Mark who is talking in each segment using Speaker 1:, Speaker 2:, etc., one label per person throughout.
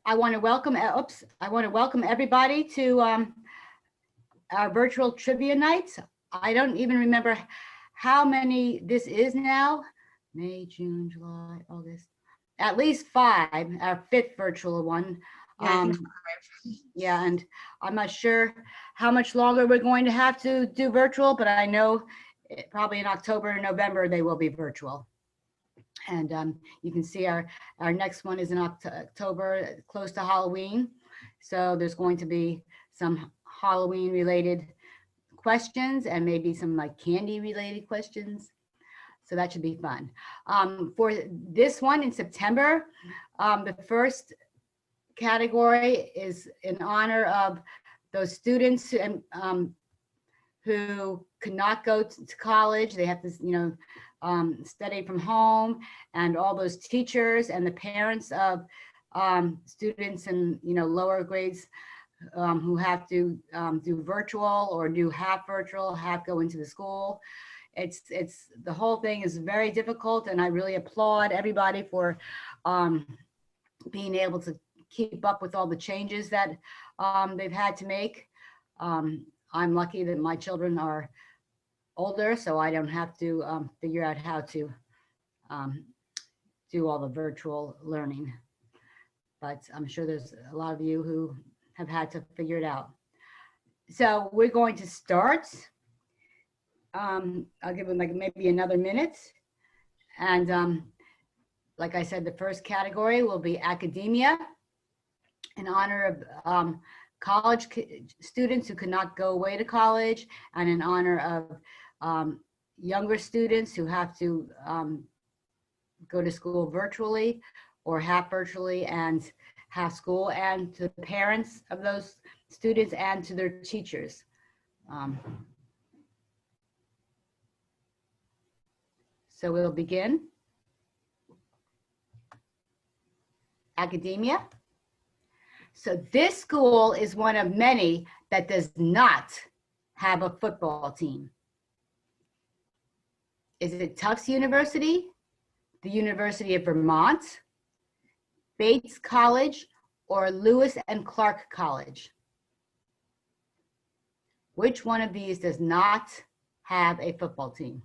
Speaker 1: I want to welcome, everybody to our virtual trivia nights. I don't even remember how many this is now. May, June, July, August. At least 5, our 5th virtual one. Yeah, and I'm not sure how much longer we're going to have to do virtual, but I know probably in October and November they will be virtual. And you can see our next one is in October, close to Halloween. So there's going to be some Halloween related questions and maybe some like candy related questions. So that should be fun. For this one in September, the first category is in honor of those students who could not go to college. They have to, study from home, and all those teachers and the parents of students in, lower grades who have to do virtual or do half virtual, half go into the school. It's the whole thing is very difficult, and I really applaud everybody for being able to keep up with all the changes that they've had to make. I'm lucky that my children are older, so I don't have to figure out how to do all the virtual learning. But I'm sure there's a lot of you who have had to figure it out. So we're going to start. I'll give them like maybe another minute. And like I said, the first category will be academia, in honor of college students who could not go away to college, and in honor of younger students who have to go to school virtually or half virtually and half school, and to the parents of those students and to their teachers. So we'll begin. Academia. So this school is one of many that does not have a football team. Is it Tufts University, the University of Vermont, Bates College, or Lewis and Clark College? Which one of these does not have a football team?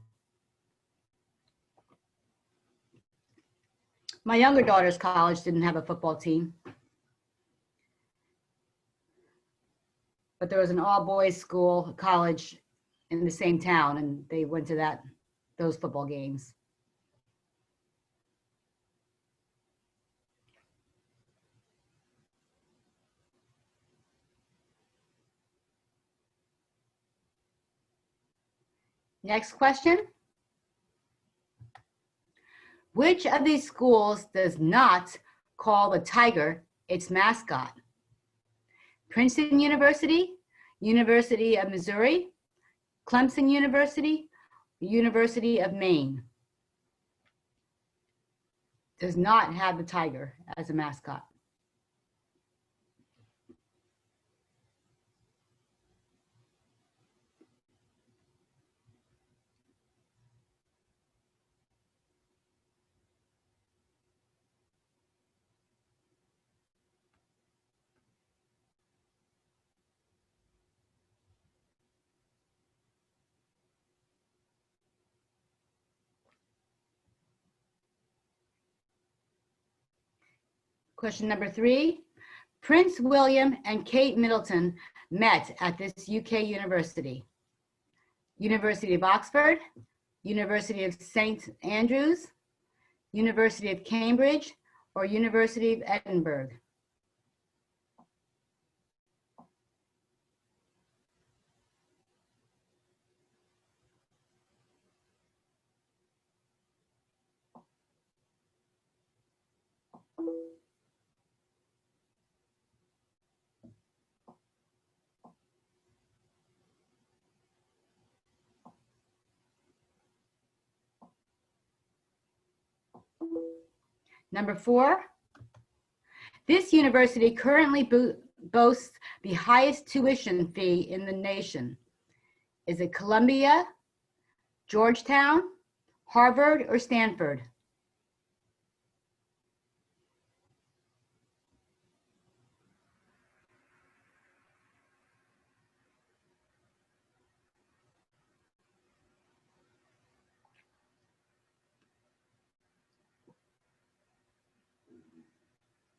Speaker 1: My younger daughter's college didn't have a football team, but there was an all-boys school, college in the same town, and they went to those football games. Next question. Which of these schools does not call the tiger its mascot? Princeton University, University of Missouri, Clemson University, University of Maine. Does not have the tiger as a mascot. Question number 3, Prince William and Kate Middleton met at this UK university. University of Oxford, University of St. Andrews, University of Cambridge, or University of Edinburgh? Number 4, this university currently boasts the highest tuition fee in the nation. Is it Columbia, Georgetown, Harvard, or Stanford?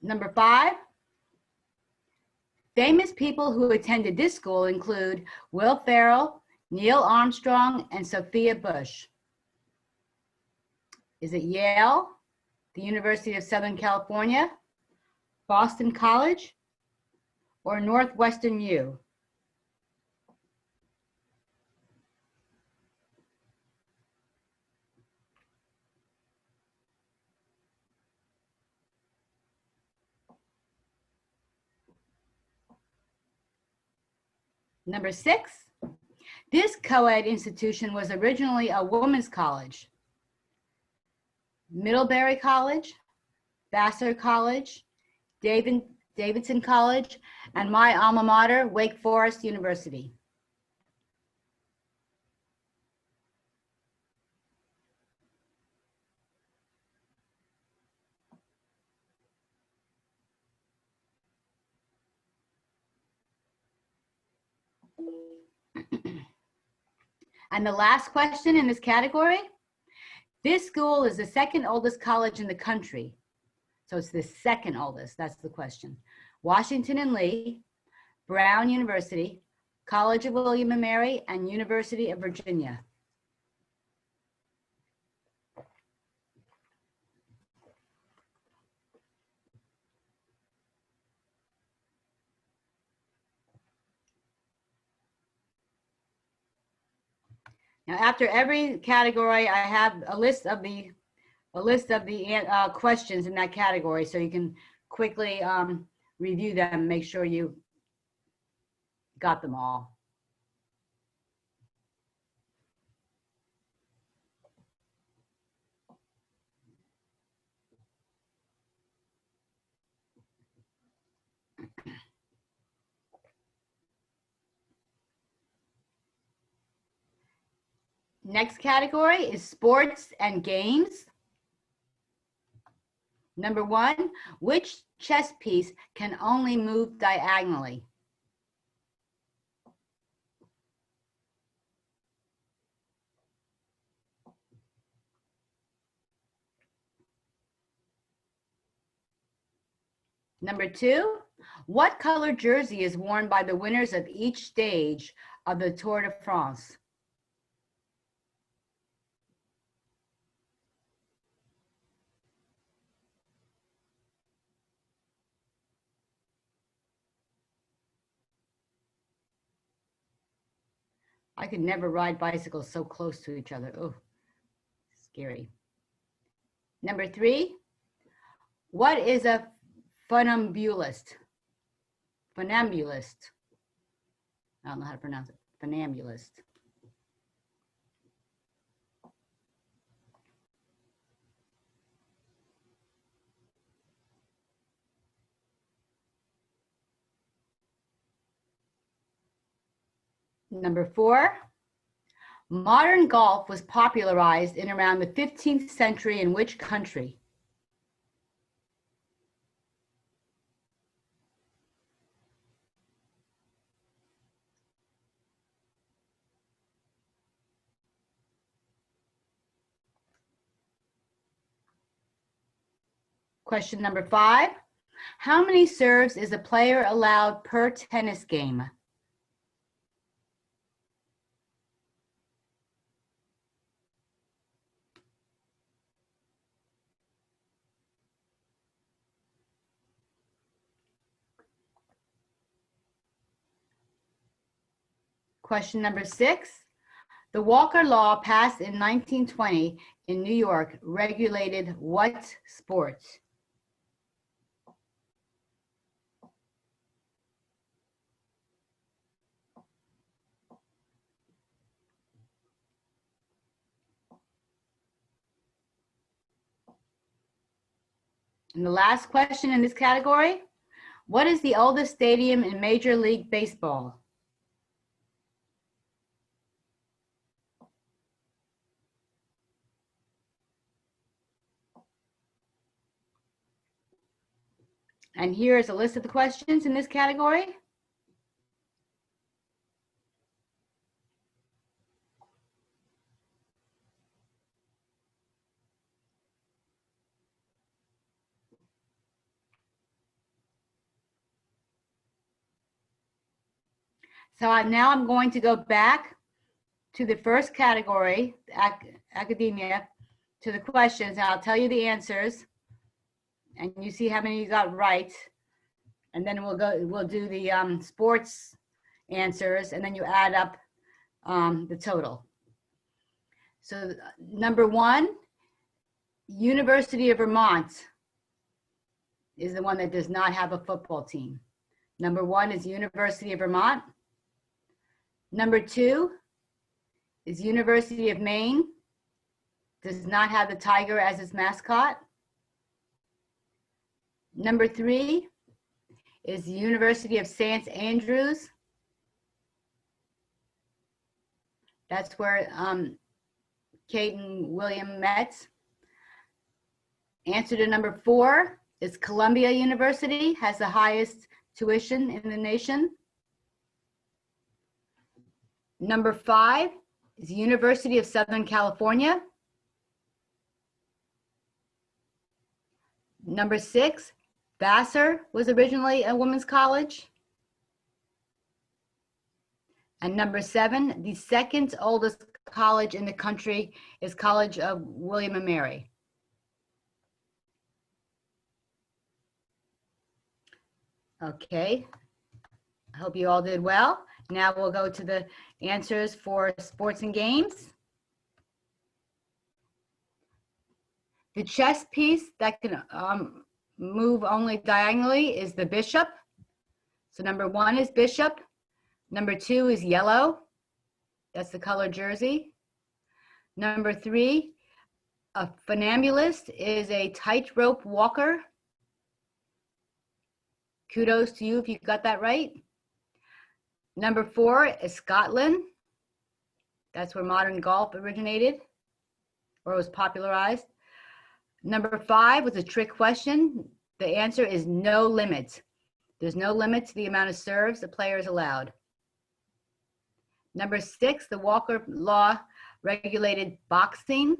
Speaker 1: Number 5, famous people who attended this school include Will Ferrell, Neil Armstrong, and Sophia Bush. Is it Yale, the University of Southern California, Boston College, or Northwestern U? Number 6, this co-ed institution was originally a women's college. Middlebury College, Vassar College, Davidson College, and my alma mater, Wake Forest University. And the last question in this category, this school is the second oldest college in the country. So it's the second oldest, that's the question. Washington and Lee, Brown University, College of William and Mary, and University of Virginia. Now, after every category, I have a list of the questions in that category, so you can quickly review them, make sure you got them all. Next category is sports and games. Number 1, which chess piece can only move diagonally? Number 2, what color jersey is worn by the winners of each stage of the Tour de France? I could never ride bicycles so close to each other. Oh, scary. Number 3, what is a funambulist? Funambulist. I don't know how to pronounce it. Funambulist. Number 4, modern golf was popularized in around the 15th century in which country? Question number 5, how many serves is a player allowed per tennis game? Question number 6, the Walker Law passed in 1920 in New York regulated what sport? And the last question in this category, what is the oldest stadium in Major League Baseball? And here is a list of the questions in this category. So now I'm going to go back to the first category, academia, to the questions, and I'll tell you the answers, and you see how many you got right, and then we'll do the sports answers, and then you add up the total. So number 1, University of Vermont is the one that does not have a football team. Number 1 is University of Vermont. Number 2 is University of Maine, does not have the tiger as its mascot. Number 3 is the University of St. Andrews. That's where Kate and William met. Answer to number 4 is Columbia University, has the highest tuition in the nation. Number 5 is University of Southern California. Number 6, Vassar was originally a women's college. And number 7, the second oldest college in the country is College of William and Mary. Okay, I hope you all did well. Now we'll go to the answers for sports and games. The chess piece that can move only diagonally is the bishop. So number 1 is bishop. Number 2 is yellow. That's the color jersey. Number 3, a funambulist is a tightrope walker. Kudos to you if you got that right. Number 4 is Scotland. That's where modern golf originated or was popularized. Number 5 was a trick question. The answer is no limit. There's no limit to the amount of serves a player is allowed. Number 6, the Walker Law regulated boxing.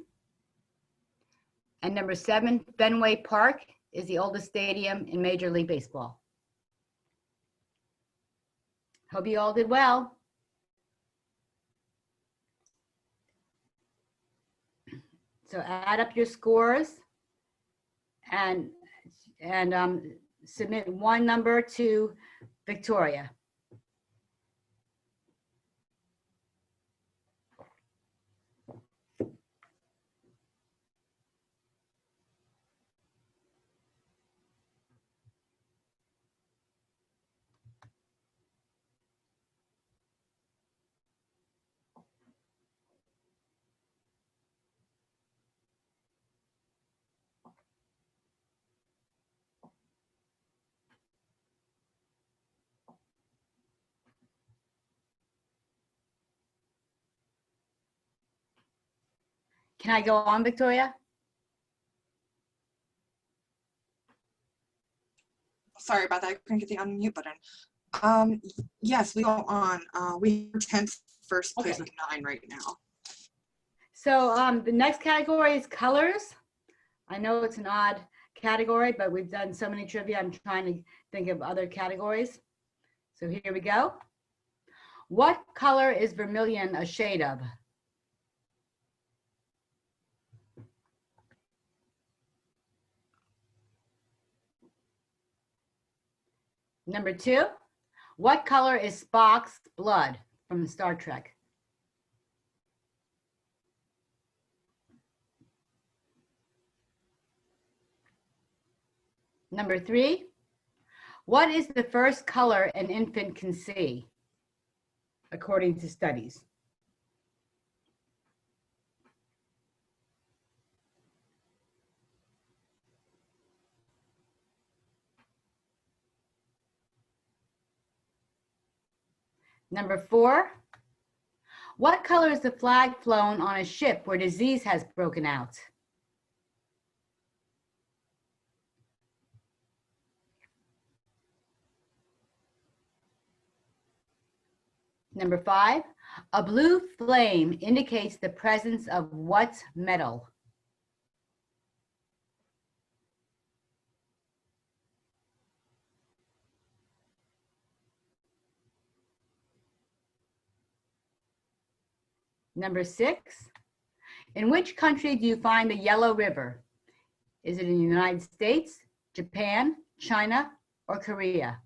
Speaker 1: And number 7, Fenway Park is the oldest stadium in Major League Baseball. Hope you all did well. So add up your scores and submit one number to Victoria. Can I go on, Victoria?
Speaker 2: Sorry about that. I couldn't get the unmute button. Yes, we go on. We have 10th first place with 9 right now.
Speaker 1: So the next category is colors. I know it's an odd category, but we've done so many trivia. I'm trying to think of other categories. So here we go. What color is vermilion a shade of? Number 2, what color is Spock's blood from Star Trek? Number 3, what is the first color an infant can see, according to studies? Number 4, what color is the flag flown on a ship where disease has broken out? Number 5, a blue flame indicates the presence of what metal? Number 6, in which country do you find the Yellow River? Is it in the United States, Japan, China, or Korea?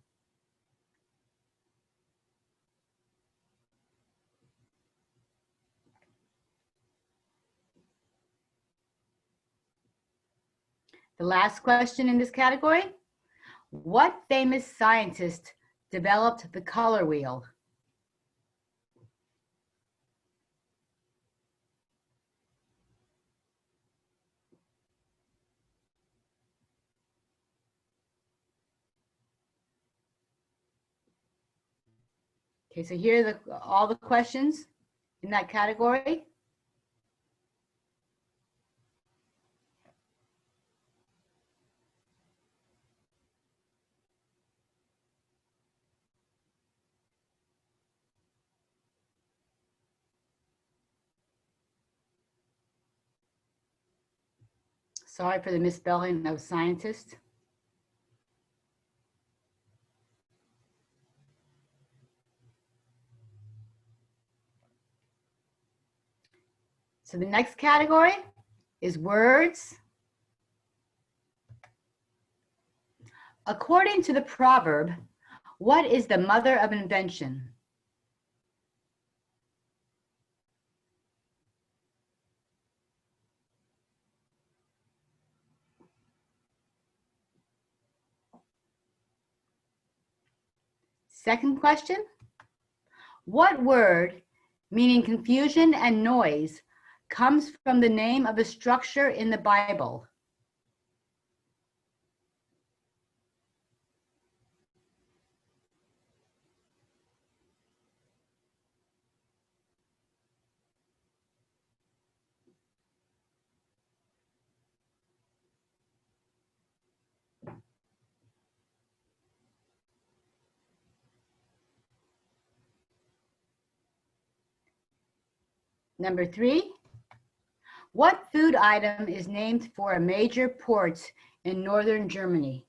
Speaker 1: The last question in this category, what famous scientist developed the color wheel? Okay, so here are all the questions in that category. Sorry for the misspelling of scientist. So the next category is words. According to the proverb, what is the mother of invention? Second question, what word, meaning confusion and noise, comes from the name of a structure in the Bible? Number 3, what food item is named for a major port in northern Germany?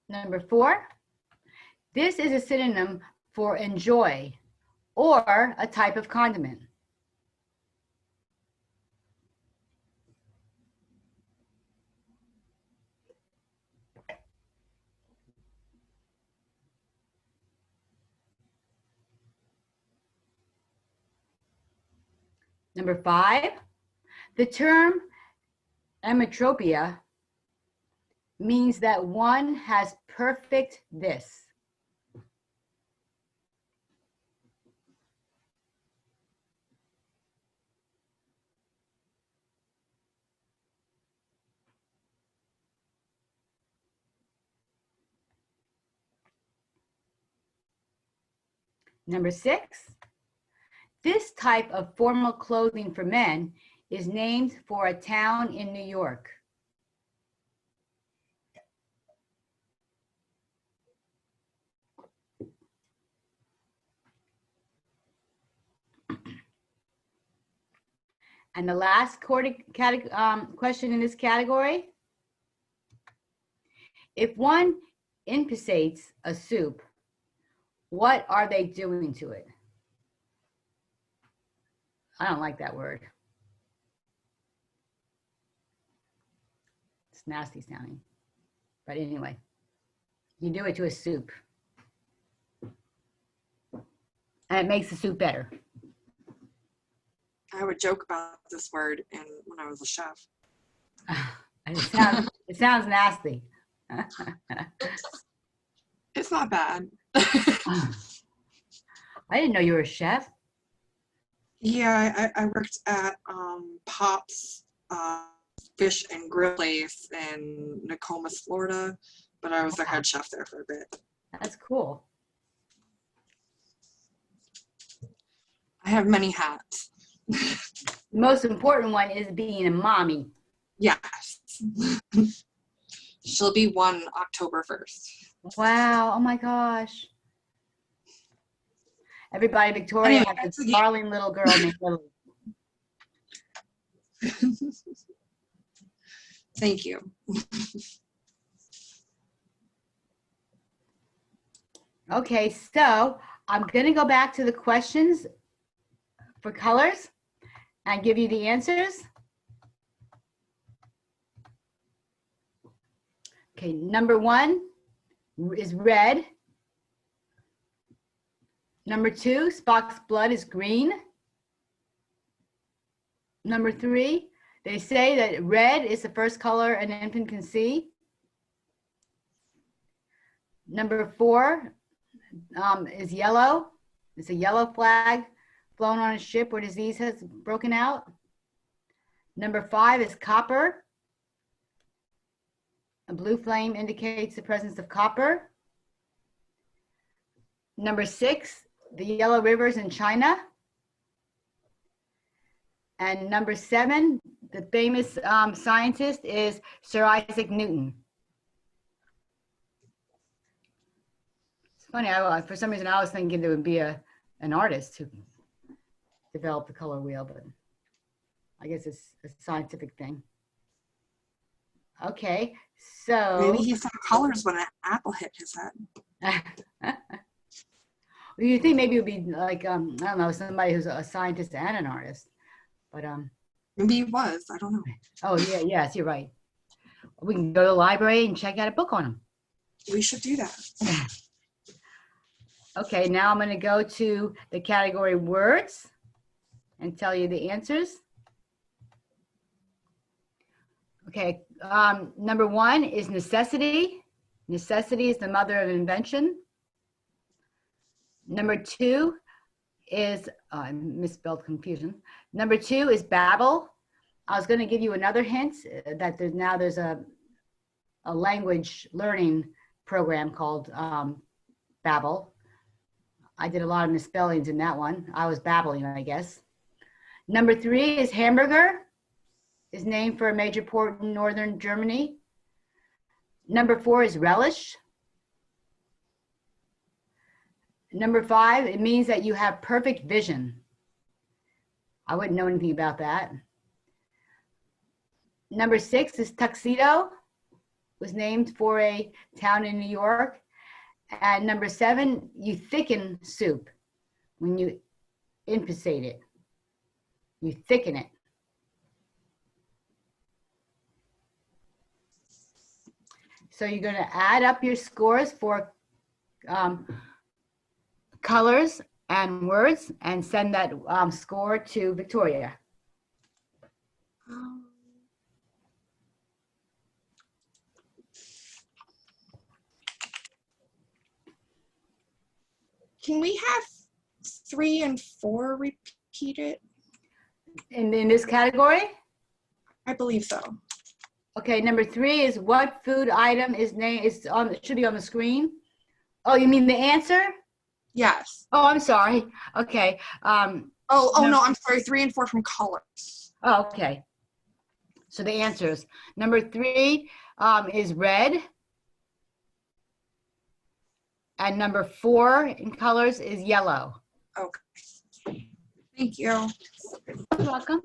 Speaker 1: Number 4, this is a synonym for enjoy or a type of condiment. Number 5, the term emetropia means that one has perfect this. Number 6, this type of formal clothing for men is named for a town in New York. And the last question in this category, if one imitates a soup, what are they doing to it? I don't like that word. It's nasty sounding. But anyway, you do it to a soup. And it makes the soup better.
Speaker 2: I would joke about this word when I was a chef.
Speaker 1: It sounds nasty.
Speaker 2: It's not bad.
Speaker 1: I didn't know you were a chef.
Speaker 2: Yeah, I worked at Pop's Fish and Grill place in Nokomis, Florida, but I was the head chef there for a bit.
Speaker 1: That's cool.
Speaker 2: I have many hats.
Speaker 1: The most important one is being a mommy.
Speaker 2: Yes. She'll be 1 October 1st.
Speaker 1: Wow. Oh my gosh. Everybody, Victoria has a darling little girl named Lily.
Speaker 2: Thank you.
Speaker 1: Okay, so I'm going to go back to the questions for colors and give you the answers. Okay, number 1 is red. Number 2, Spock's blood is green. Number 3, they say that red is the first color an infant can see. Number 4 is yellow. It's a yellow flag flown on a ship where disease has broken out. Number 5 is copper. A blue flame indicates the presence of copper. Number 6, the yellow rivers in China. And number 7, the famous scientist is Sir Isaac Newton. It's funny, for some reason I was thinking there would be an artist who developed the color wheel, but I guess it's a scientific thing. Okay, so.
Speaker 2: Maybe he saw colors when an apple hit his head.
Speaker 1: Well, you think maybe it would be like, I don't know, somebody who's a scientist and an artist, but
Speaker 2: maybe he was, I don't know.
Speaker 1: Oh yeah, yes, you're right. We can go to the library and check out a book on him.
Speaker 2: We should do that.
Speaker 1: Okay, now I'm going to go to the category words and tell you the answers. Okay, number 1 is necessity. Necessity is the mother of invention. Number 2 is, I misspelled confusion. Number 2 is babble. I was going to give you another hint that there's a language learning program called Babel. I did a lot of misspellings in that one. I was babbling, I guess. Number 3 is hamburger. Is named for a major port in northern Germany. Number 4 is relish. Number 5, it means that you have perfect vision. I wouldn't know anything about that. Number 6 is tuxedo. Was named for a town in New York. And number 7, you thicken soup when you infusate it. You thicken it. So you're going to add up your scores for colors and words and send that score to Victoria.
Speaker 2: Can we have 3 and 4 repeated?
Speaker 1: In this category?
Speaker 2: I believe so.
Speaker 1: Okay, number 3 is what food item is named, should be on the screen. Oh, you mean the answer?
Speaker 2: Yes.
Speaker 1: Oh, I'm sorry. Okay.
Speaker 2: No, I'm sorry. 3 and 4 from colors.
Speaker 1: Oh, okay. So the answers. Number 3 is red. And number 4 in colors is yellow.
Speaker 2: Okay. Thank you.
Speaker 1: You're welcome.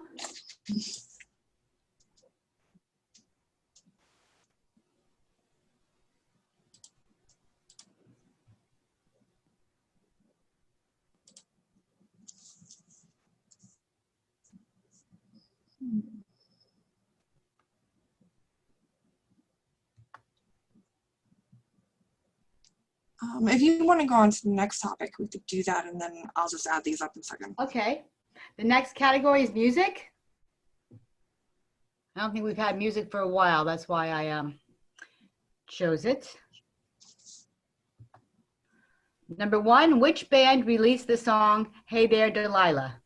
Speaker 2: If you want to go on to the next topic, we could do that, and then I'll just add these up in a second.
Speaker 1: Okay. The next category is music. I don't think we've had music for a while. That's why I chose it. Number 1, which band released the song Hey There, Delilah?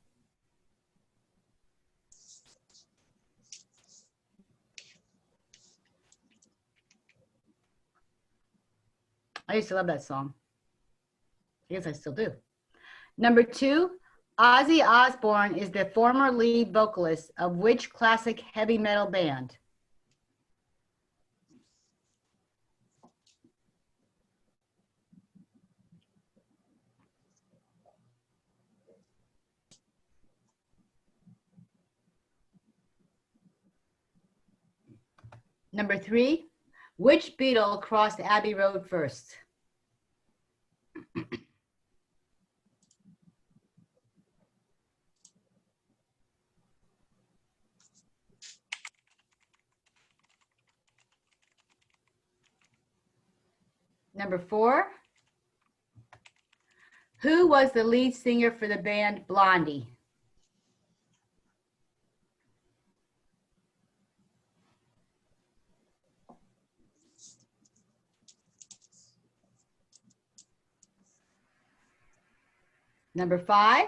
Speaker 1: I used to love that song. I guess I still do. Number 2, Ozzy Osbourne is the former lead vocalist of which classic heavy metal band? Number 3, which Beatle crossed Abbey Road first? Number 4, who was the lead singer for the band Blondie? Number 5,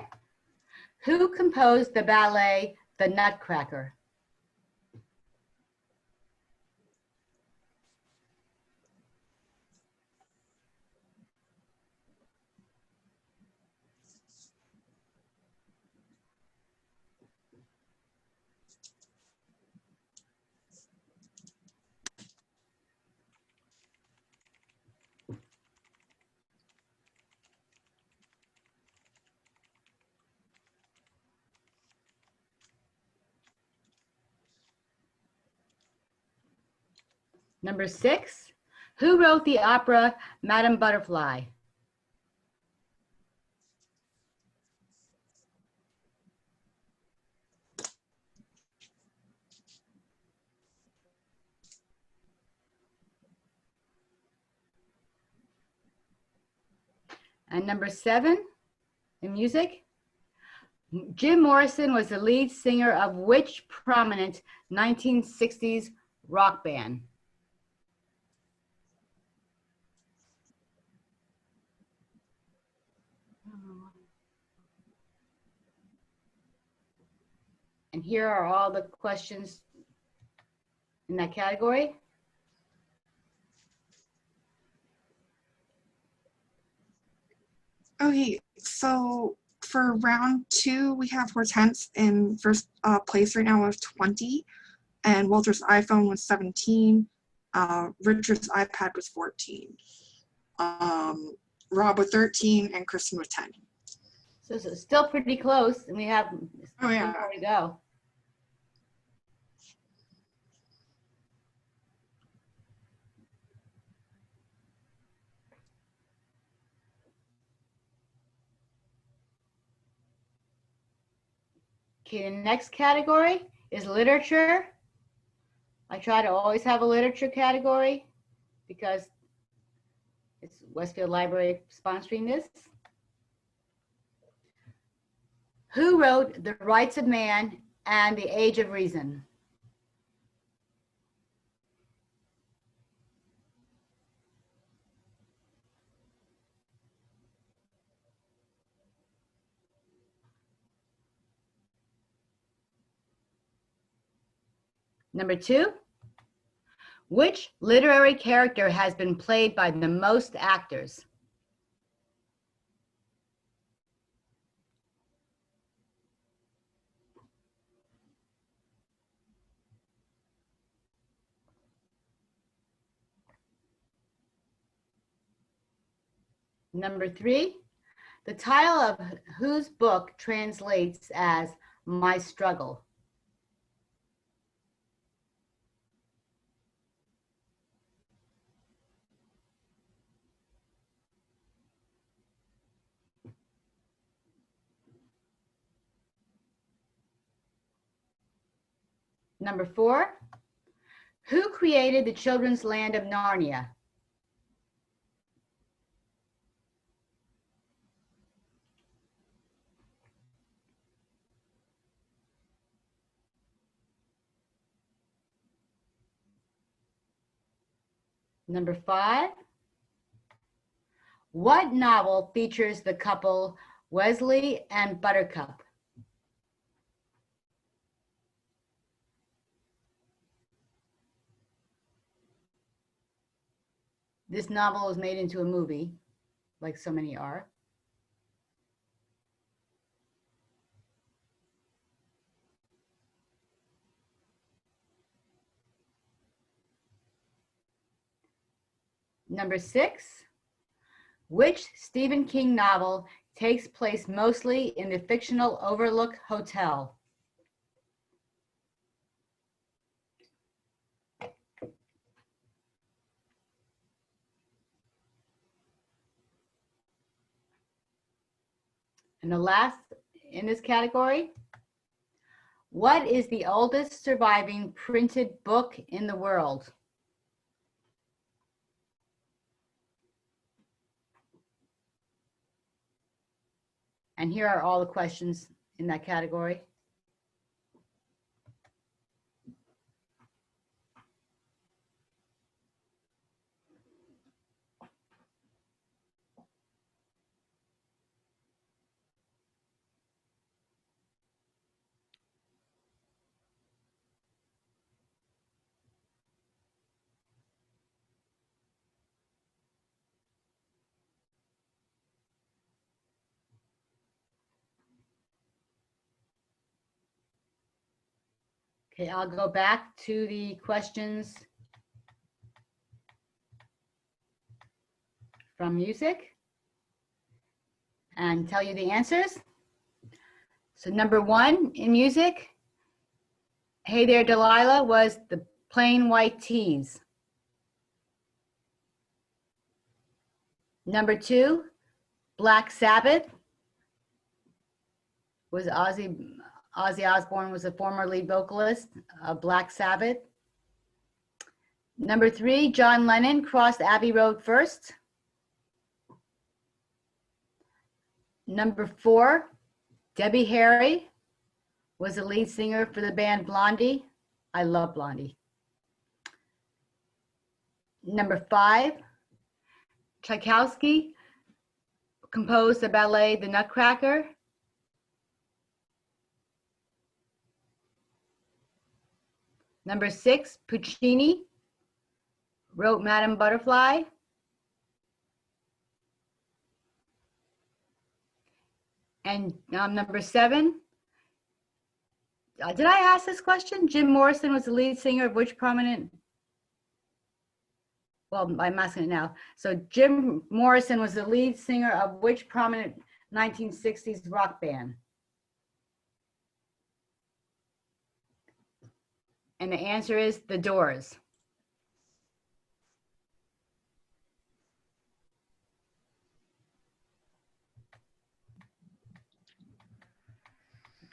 Speaker 1: who composed the ballet The Nutcracker? Number 6, who wrote the opera Madame Butterfly? And number 7, in music, Jim Morrison was the lead singer of which prominent 1960s rock band? And here are all the questions in that category.
Speaker 2: Okay, so for round 2, we have Hortense in first place right now with 20, and Walter's iPhone was 17. Richard's iPad was 14. Rob with 13, and Kristen with 10.
Speaker 1: So it's still pretty close, and we have
Speaker 2: Oh, yeah.
Speaker 1: more to go. Okay, the next category is literature. I try to always have a literature category because it's Westfield Library sponsoring this. Who wrote The Rights of Man and The Age of Reason? Number 2, which literary character has been played by the most actors? Number 3, the title of whose book translates as My Struggle? Number 4, who created the children's land of Narnia? Number 5, what novel features the couple Wesley and Buttercup? This novel was made into a movie, like so many are. Number 6, which Stephen King novel takes place mostly in the fictional Overlook Hotel? And the last in this category, what is the oldest surviving printed book in the world? And here are all the questions in that category. Okay, I'll go back to the questions from music and tell you the answers. So number 1 in music, Hey There Delilah, was the Plain White T's. Number 2, Black Sabbath, was Ozzy Osbourne was a former lead vocalist of Black Sabbath. Number 3, John Lennon, Crossed Abbey Road First. Number 4, Debbie Harry was the lead singer for the band Blondie. I love Blondie. Number 5, Tchaikovsky composed the ballet The Nutcracker. Number 6, Puccini wrote Madame Butterfly. And number 7, did I ask this question? Jim Morrison was the lead singer of which prominent? Well, I'm asking it now. So Jim Morrison was the lead singer of which prominent 1960s rock band? And the answer is The Doors.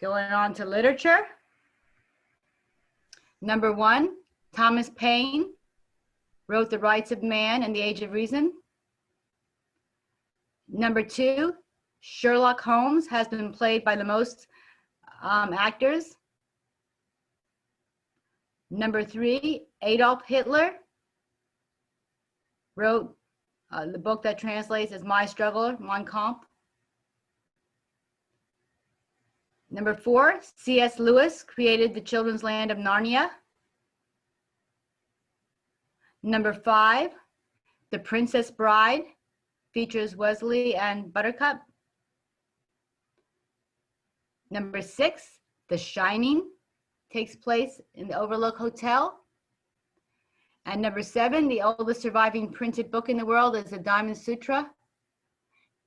Speaker 1: Going on to literature. Number 1, Thomas Paine wrote The Rights of Man and the Age of Reason. Number 2, Sherlock Holmes has been played by the most actors. Number 3, Adolf Hitler wrote the book that translates as My Struggle, Mein Kampf. Number 4, C.S. Lewis created The Children's Land of Narnia. Number 5, The Princess Bride features Wesley and Buttercup. Number 6, The Shining takes place in the Overlook Hotel. And number 7, the oldest surviving printed book in the world is the Diamond Sutra,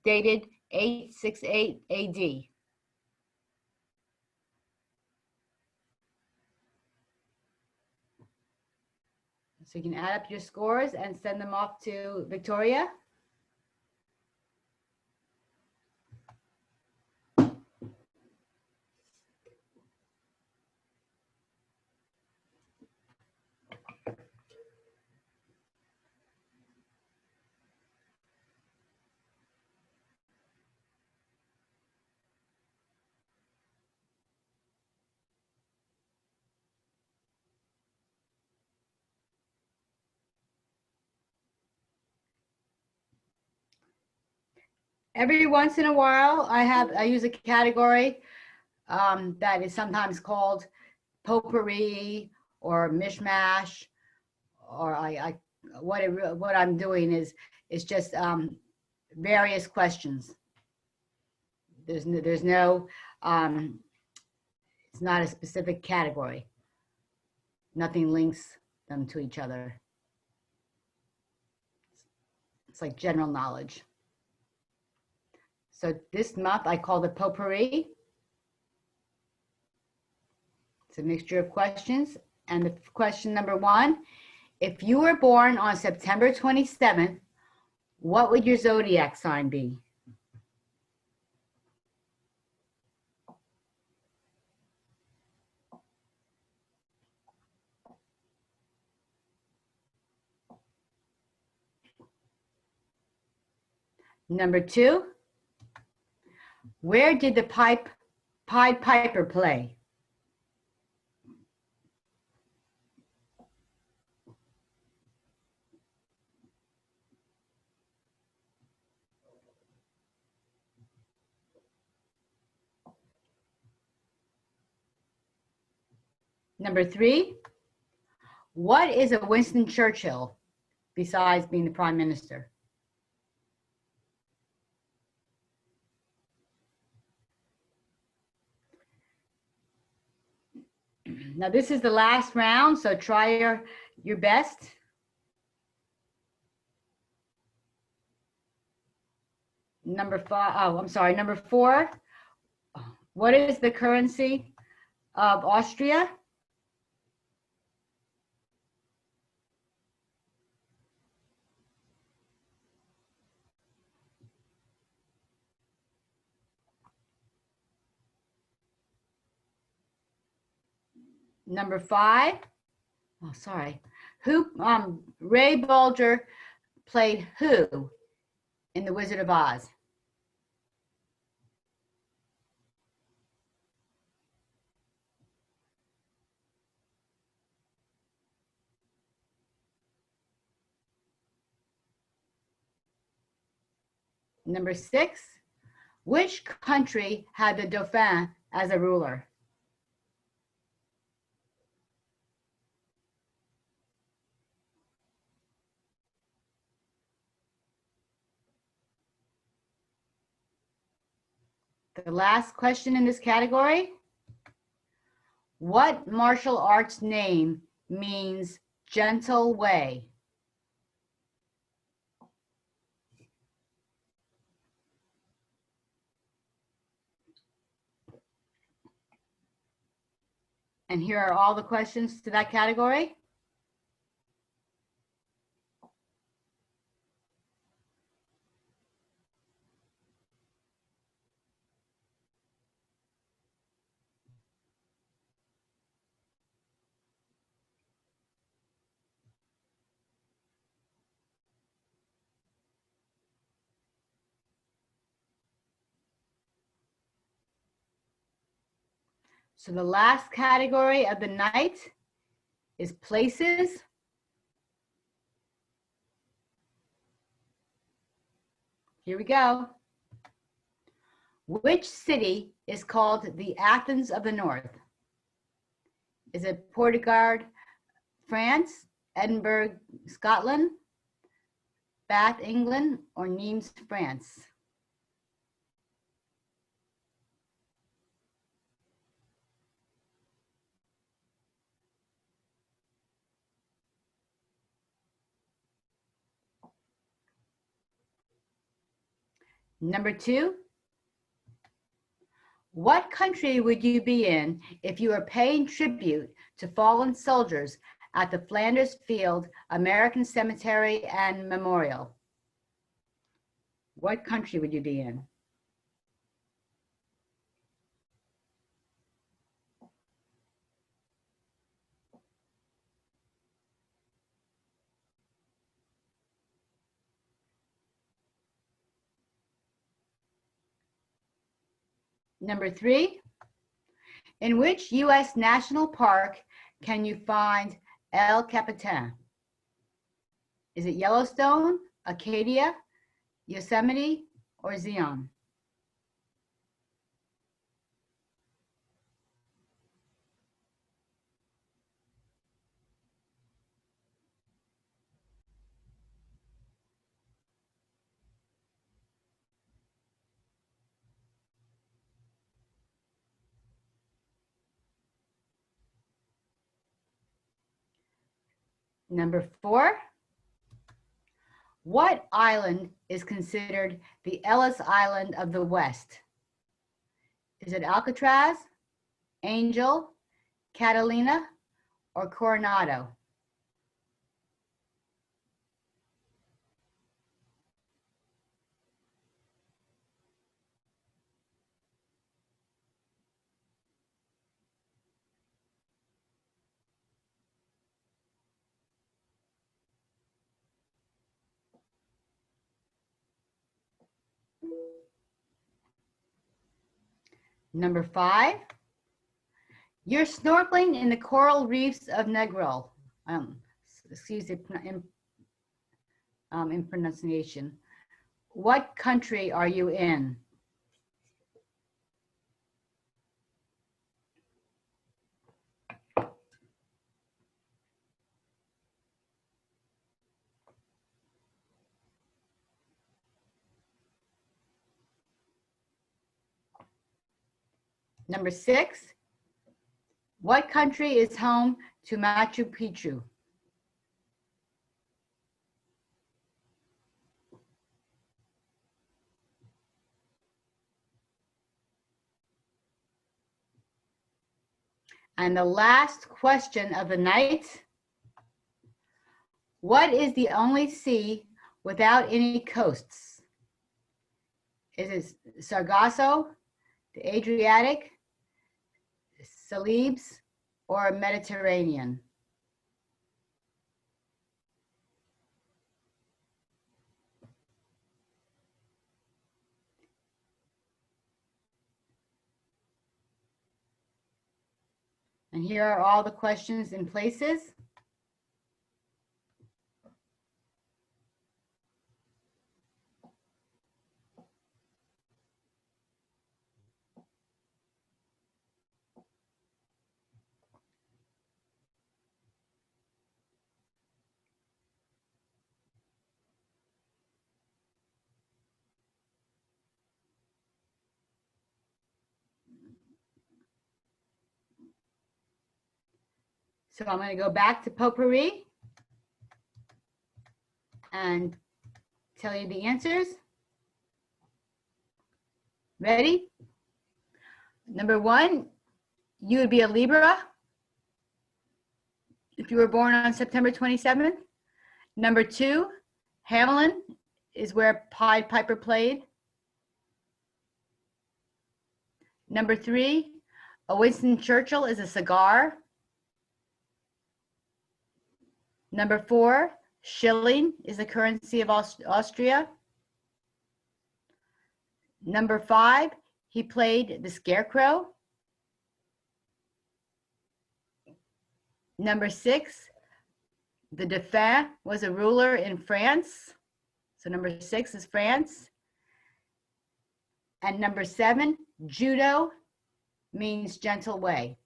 Speaker 1: dated 868 AD. So you can add up your scores and send them off to Victoria. Every once in a while, I use a category that is sometimes called potpourri or mishmash, or what I'm doing is just various questions. There's no it's not a specific category. Nothing links them to each other. It's like general knowledge. So this month I call it potpourri. It's a mixture of questions. And the question number 1, if you were born on September 27th, what would your zodiac sign be? Number 2, where did the Pied Piper play? Number 3, what is a Winston Churchill besides being the prime minister? Now this is the last round, so try your best. Number 4. What is the currency of Austria? Number 5. Oh, sorry. Ray Bolger played who in The Wizard of Oz? Number 6. Which country had the Dauphin as a ruler? The last question in this category. What martial arts name means gentle way? And here are all the questions to that category. So the last category of the night is places. Here we go. Which city is called the Athens of the North? Is it Portugal, France, Edinburgh, Scotland, Bath, England, or Nimes, France? Number 2, what country would you be in if you were paying tribute to fallen soldiers at the Flanders Field American Cemetery and Memorial? What country would you be in? Number 3, in which U.S. national park can you find El Capitan? Is it Yellowstone, Acadia, Yosemite, or Zion? Number 4, what island is considered the Ellis Island of the West? Is it Alcatraz, Angel, Catalina, or Coronado? Number 5, you're snorkeling in the coral reefs of Negril. Excuse the in pronunciation. What country are you in? Number 6, what country is home to Machu Picchu? And the last question of the night, what is the only sea without any coasts? Is it Sargasso, the Adriatic, Celebes, or Mediterranean? And here are all the questions in places. So I'm going to go back to potpourri and tell you the answers. Ready? Number 1, you would be a Libra if you were born on September 27th. Number 2, Hamelin is where Pied Piper played. Number 3, a Winston Churchill is a cigar. Number 4, shilling is the currency of Austria. Number 5, he played the scarecrow. Number 6, the Dauphin was a ruler in France. So number 6 is France. And number 7, judo means gentle way.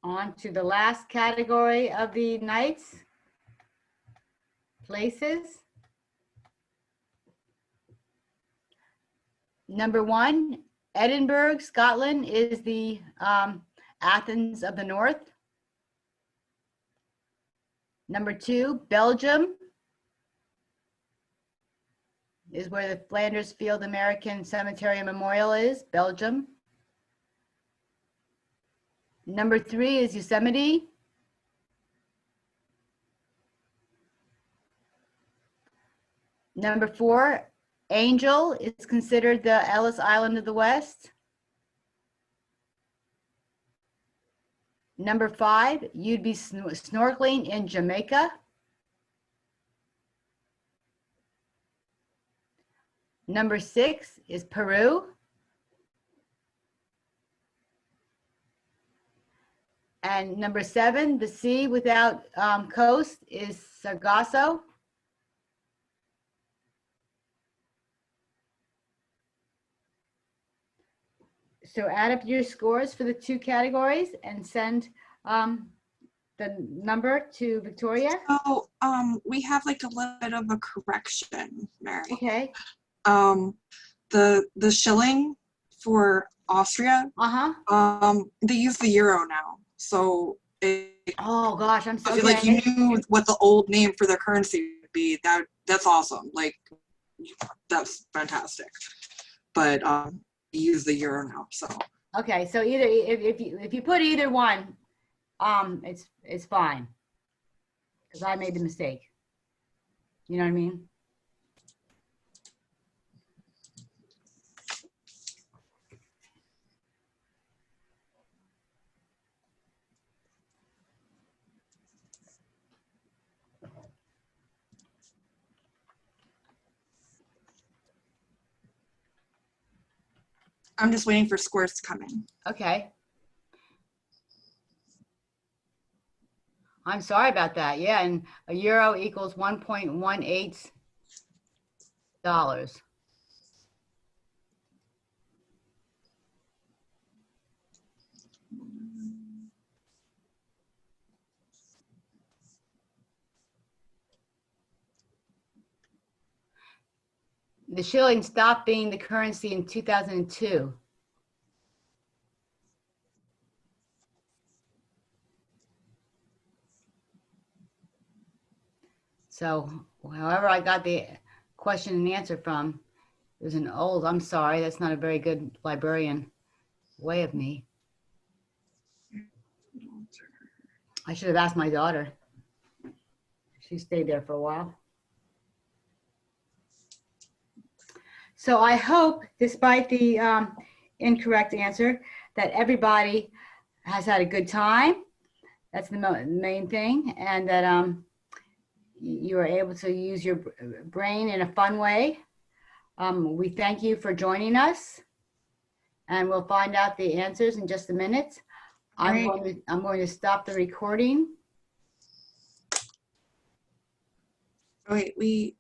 Speaker 1: On to the last category of the nights, places. Number 1, Edinburgh, Scotland is the Athens of the North. Number 2, Belgium is where the Flanders Field American Cemetery and Memorial is, Belgium. Number 3 is Yosemite. Number 4, Angel is considered the Ellis Island of the West. Number 5, you'd be snorkeling in Jamaica. Number 6 is Peru. And number 7, the sea without coast is Sargasso. So add up your scores for the 2 categories and send the number to Victoria.
Speaker 2: So we have like a little bit of a correction, Mary.
Speaker 1: Okay.
Speaker 2: The shilling for Austria, they use the euro now. So
Speaker 1: oh gosh, I'm so
Speaker 2: I feel like you knew what the old name for their currency would be. That's awesome. Like that's fantastic. But use the euro now. So
Speaker 1: okay, so either if you put either one, it's fine, because I made the mistake. You know what I mean?
Speaker 2: I'm just waiting for scores to come in.
Speaker 1: Okay. I'm sorry about that. Yeah, and a euro equals $1.18. The shilling stopped being the currency in 2002. So however I got the question and answer from, it was an old, I'm sorry, that's not a very good librarian way of me. I should have asked my daughter. She stayed there for a while. So I hope, despite the incorrect answer, that everybody has had a good time. That's the main thing. And that you are able to use your brain in a fun way. We thank you for joining us. And we'll find out the answers in just a minute. I'm going to stop the recording.
Speaker 2: Wait,